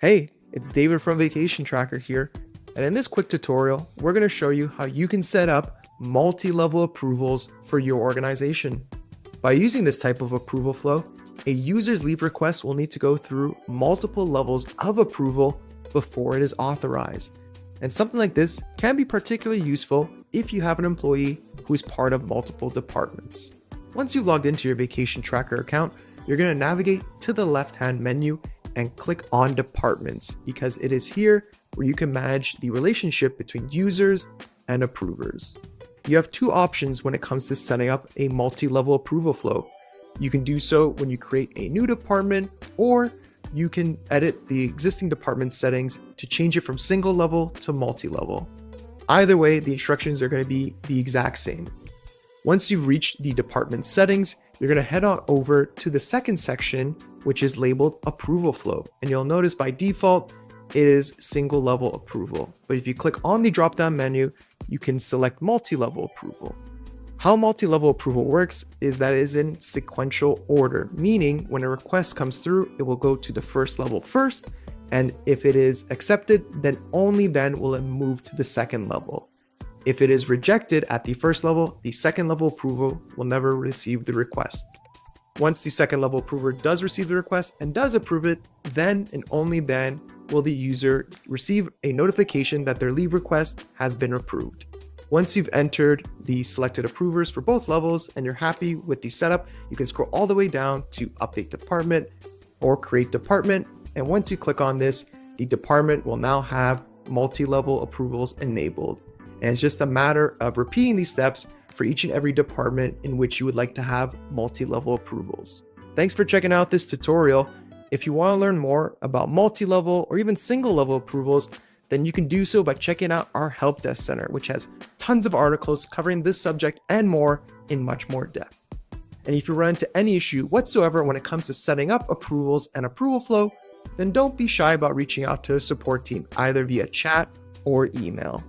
Hey, it's David from Vacation Tracker here, and in this quick tutorial, we're going to show you how you can set up multi-level approvals for your organization. By using this type of approval flow, a user's leave request will need to go through multiple levels of approval before it is authorized. And something like this can be particularly useful if you have an employee who is part of multiple departments. Once you've logged into your Vacation Tracker account, you're going to navigate to the left-hand menu and click on Departments, because it is here where you can manage the relationship between users and approvers. You have two options when it comes to setting up a multi-level approval flow. You can do so when you create a new department, or you can edit the existing department settings to change it from single level to multi-level. Either way, the instructions are going to be the exact same. Once you've reached the department settings, you're going to head on over to the second section, which is labeled Approval Flow. And you'll notice by default, it is single level approval. But if you click on the drop-down menu, you can select multi-level approval. How multi-level approval works is that it is in sequential order, meaning when a request comes through, it will go to the first level first. And if it is accepted, then only then will it move to the second level. If it is rejected at the first level, the second level approval will never receive the request. Once the second level approver does receive the request and does approve it, then and only then will the user receive a notification that their leave request has been approved. Once you've entered the selected approvers for both levels and you're happy with the setup, you can scroll all the way down to Update Department or Create Department. And once you click on this, the department will now have multi-level approvals enabled. And it's just a matter of repeating these steps for each and every department in which you would like to have multi-level approvals. Thanks for checking out this tutorial. If you want to learn more about multi-level or even single-level approvals, then you can do so by checking out our Help Desk Center, which has tons of articles covering this subject and more in much more depth. And if you run into any issue whatsoever when it comes to setting up approvals and approval flow, then don't be shy about reaching out to a support team, either via chat or email.